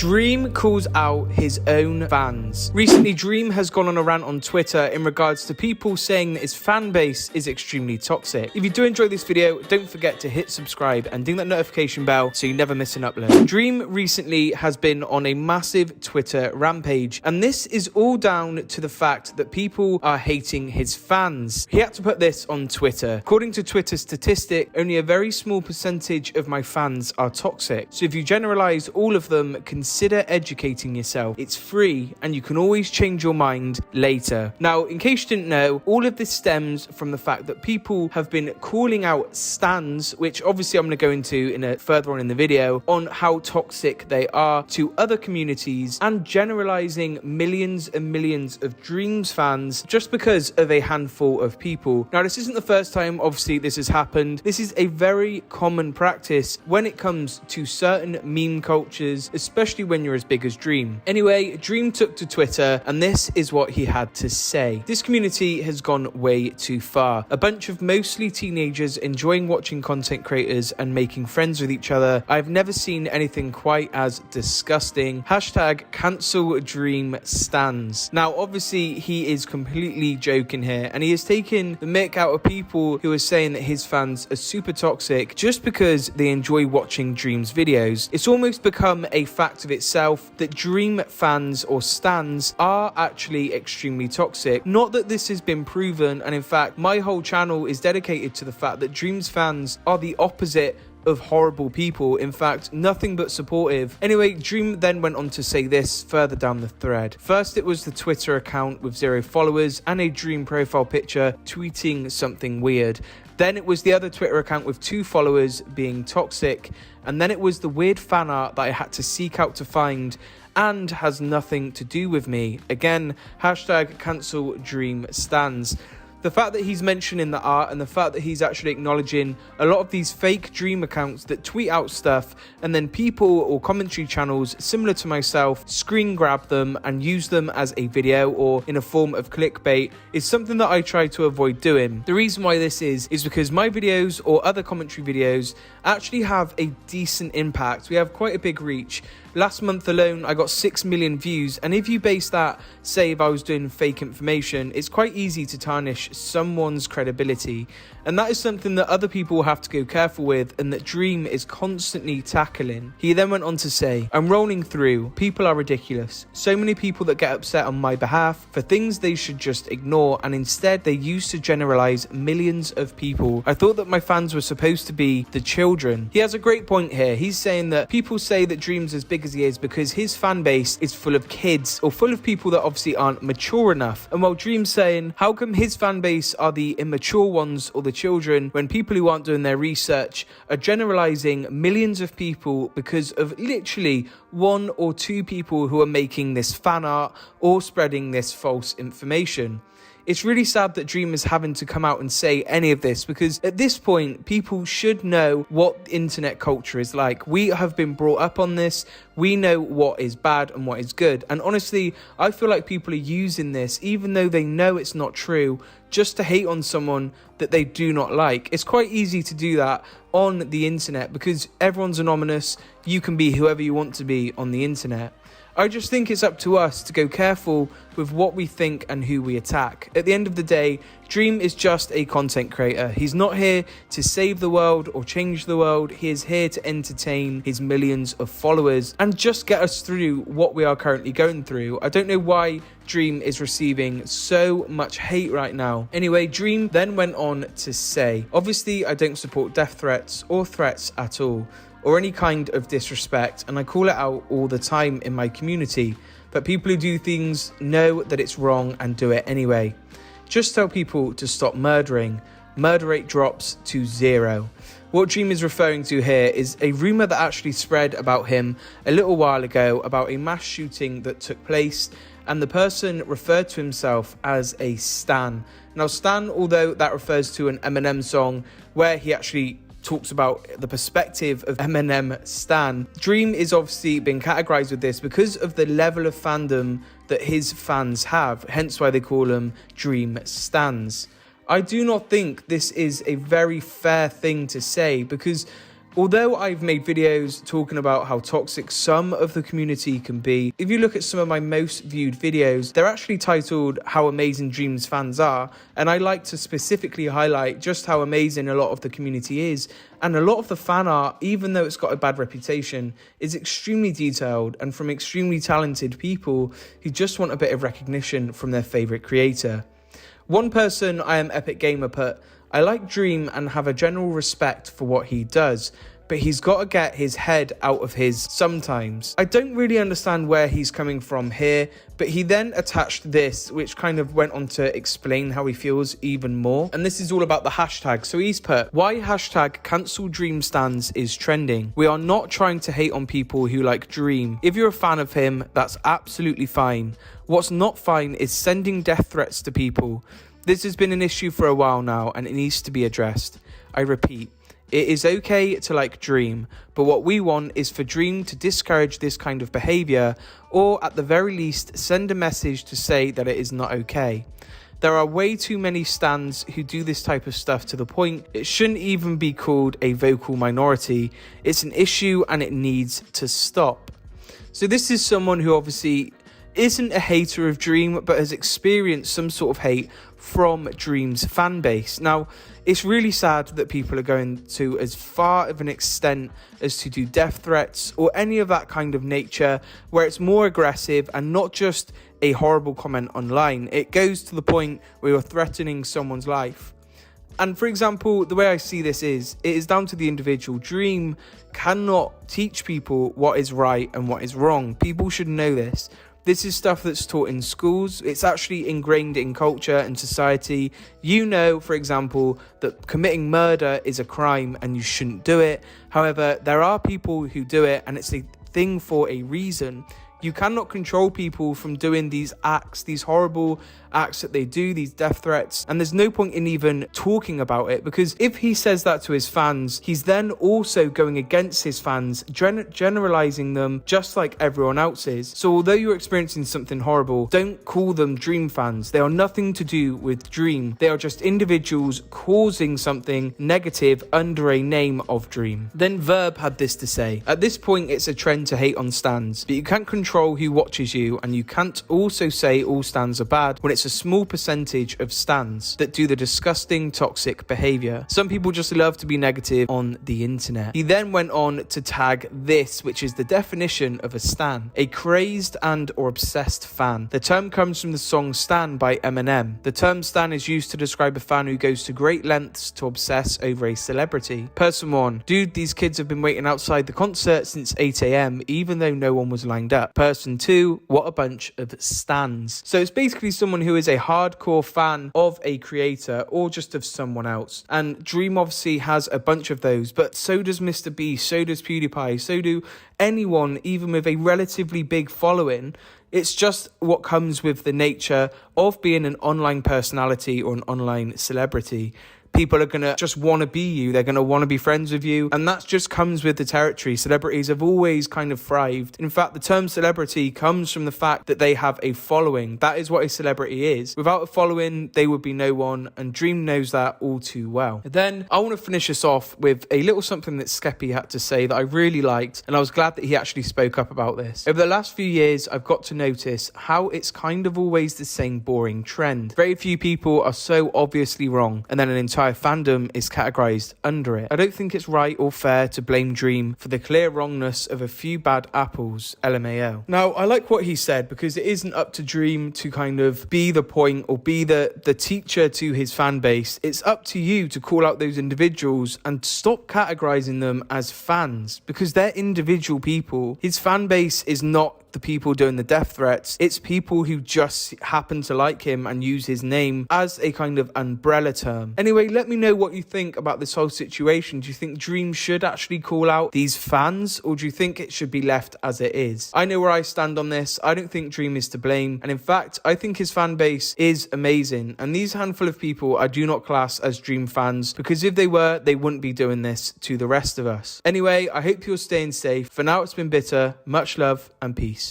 Dream calls out his own fans. Recently, Dream has gone on a rant on Twitter in regards to people saying that his fan base is extremely toxic. If you do enjoy this video, don't forget to hit subscribe and ding that notification bell so you never miss an upload. Dream recently has been on a massive Twitter rampage, and this is all down to the fact that people are hating his fans. He had to put this on Twitter. According to Twitter statistic, only a very small percentage of my fans are toxic. So if you generalize all of them, consider educating yourself. It's free and you can always change your mind later. Now, in case you didn't know, all of this stems from the fact that people have been calling out stans, which obviously I'm going to go into further on in the video, on how toxic they are to other communities and generalizing millions and millions of Dreams fans just because of a handful of people. Now, this isn't the first time obviously this has happened. This is a very common practice when it comes to certain meme cultures, especially when you're as big as Dream. Anyway, Dream took to Twitter and this is what he had to say. This community has gone way too far. A bunch of mostly teenagers enjoying watching content creators and making friends with each other. I've never seen anything quite as disgusting. Hashtag cancel Dream stans. Now, obviously, he is completely joking here and he has taken the mick out of people who are saying that his fans are super toxic just because they enjoy watching Dream's videos. It's almost become a fact of itself that Dream fans or stans are actually extremely toxic. Not that this has been proven, and in fact, my whole channel is dedicated to the fact that Dream's fans are the opposite of horrible people. In fact, nothing but supportive. Anyway, Dream then went on to say this further down the thread. First, it was the Twitter account with 0 followers and a Dream profile picture tweeting something weird. Then it was the other Twitter account with 2 followers being toxic. And then it was the weird fan art that I had to seek out to find and has nothing to do with me. Again, hashtag cancel Dream stans. The fact that he's mentioning the art and the fact that he's actually acknowledging a lot of these fake Dream accounts that tweet out stuff and then people or commentary channels similar to myself screen grab them and use them as a video or in a form of clickbait is something that I try to avoid doing. The reason why this is because my videos or other commentary videos actually have a decent impact. We have quite a big reach. Last month alone, I got 6 million views. And if you base that, say if I was doing fake information, it's quite easy to tarnish someone's credibility. And that is something that other people will have to go careful with and that Dream is constantly tackling. He then went on to say, I'm rolling through. People are ridiculous. So many people that get upset on my behalf for things they should just ignore, and instead they used to generalize millions of people. I thought that my fans were supposed to be the children. He has a great point here. He's saying that people say that Dream's as big as he is because his fan base is full of kids or full of people that obviously aren't mature enough. And while Dream's saying, how come his fan base are the immature ones or the children when people who aren't doing their research are generalizing millions of people because of literally 1 or 2 people who are making this fan art or spreading this false information? It's really sad that Dream is having to come out and say any of this because at this point, people should know what internet culture is like. We have been brought up on this. We know what is bad and what is good. And honestly, I feel like people are using this, even though they know it's not true, just to hate on someone that they do not like. It's quite easy to do that on the internet because everyone's anonymous. You can be whoever you want to be on the internet. I just think it's up to us to go careful with what we think and who we attack. At the end of the day, Dream is just a content creator. He's not here to save the world or change the world. He is here to entertain his millions of followers and just get us through what we are currently going through. I don't know why Dream is receiving so much hate right now. Anyway, Dream then went on to say, obviously I don't support death threats or threats at all, or any kind of disrespect, and I call it out all the time in my community, but people who do things know that it's wrong and do it anyway. Just tell people to stop murdering. Murder rate drops to 0. What Dream is referring to here is a rumour that actually spread about him a little while ago about a mass shooting that took place, and the person referred to himself as a stan. Now, stan, although that refers to an Eminem song where he actually talks about the perspective of Eminem stan, Dream is obviously being categorized with this because of the level of fandom that his fans have, hence why they call him Dream stans. I do not think this is a very fair thing to say because Although I've made videos talking about how toxic some of the community can be, if you look at some of my most viewed videos, they're actually titled How Amazing Dreams Fans Are, and I like to specifically highlight just how amazing a lot of the community is, and a lot of the fan art, even though it's got a bad reputation, is extremely detailed and from extremely talented people who just want a bit of recognition from their favourite creator. One person, I Am Epic Gamer, put, "I like Dream and have a general respect for what he does, but he's got to get his head out of his sometimes." I don't really understand where he's coming from here, but he then attached this, which kind of went on to explain how he feels even more. And this is all about the hashtag. So he's put, "Why hashtag cancel Dream stands is trending. We are not trying to hate on people who like Dream. If you're a fan of him, that's absolutely fine. What's not fine is sending death threats to people. This has been an issue for a while now and it needs to be addressed. I repeat, it is okay to like Dream, but what we want is for Dream to discourage this kind of behaviour, or at the very least send a message to say that it is not okay. There are way too many stans who do this type of stuff to the point it shouldn't even be called a vocal minority. It's an issue and it needs to stop." So this is someone who obviously isn't a hater of Dream, but has experienced some sort of hate from Dream's fan base. Now, it's really sad that people are going to as far of an extent as to do death threats or any of that kind of nature, where it's more aggressive and not just a horrible comment online. It goes to the point where you're threatening someone's life. And for example, the way I see this is, it is down to the individual. Dream cannot teach people what is right and what is wrong. People should know this. This is stuff that's taught in schools. It's actually ingrained in culture and society. You know, for example, that committing murder is a crime and you shouldn't do it. However, there are people who do it and it's a thing for a reason. You cannot control people from doing these acts, these horrible acts that they do, these death threats, and there's no point in even talking about it, because if he says that to his fans, he's then also going against his fans, generalizing them just like everyone else is. So although you're experiencing something horrible, don't call them Dream fans. They are nothing to do with Dream. They are just individuals causing something negative under a name of Dream. Then Verb had this to say, "At this point, it's a trend to hate on stans, but you can't control who watches you, and you can't also say all stans are bad when it's a small percentage of stans that do the disgusting toxic behavior. Some people just love to be negative on the internet." He then went on to tag this, which is the definition of a stan: a crazed and or obsessed fan. The term comes from the song Stan by Eminem. The term stan is used to describe a fan who goes to great lengths to obsess over a celebrity. Person 1, dude, these kids have been waiting outside the concert since 8 a.m. even though no one was lined up. Person 2, what a bunch of stans. So it's basically someone who is a hardcore fan of a creator or just of someone else. And Dream obviously has a bunch of those, but so does Mr.Beast, so does PewDiePie, so do anyone, even with a relatively big following. It's just what comes with the nature of being an online personality or an online celebrity. People are going to just want to be you. They're going to want to be friends with you. And that just comes with the territory. Celebrities have always kind of thrived. In fact, the term celebrity comes from the fact that they have a following. That is what a celebrity is. Without a following, they would be no one. And Dream knows that all too well. Then I want to finish this off with a little something that Skeppy had to say that I really liked. And I was glad that he actually spoke up about this. Over the last few years, I've got to notice how it's kind of always the same boring trend. Very few people are so obviously wrong, and then an entire fandom is categorized under it. I don't think it's right or fair to blame Dream for the clear wrongness of a few bad apples, LMAO. Now, I like what he said, because it isn't up to Dream to kind of be the point or be the teacher to his fan base. It's up to you to call out those individuals and stop categorizing them as fans, because they're individual people. His fan base is not the people doing the death threats. It's people who just happen to like him and use his name as a kind of umbrella term. Anyway, let me know what you think about this whole situation. Do you think Dream should actually call out these fans, or do you think it should be left as it is? I know where I stand on this. I don't think Dream is to blame, and in fact, I think his fan base is amazing, and these handful of people I do not class as Dream fans, because if they were, they wouldn't be doing this to the rest of us. Anyway, I hope you're staying safe. For now, it's been bitter. Much love and peace.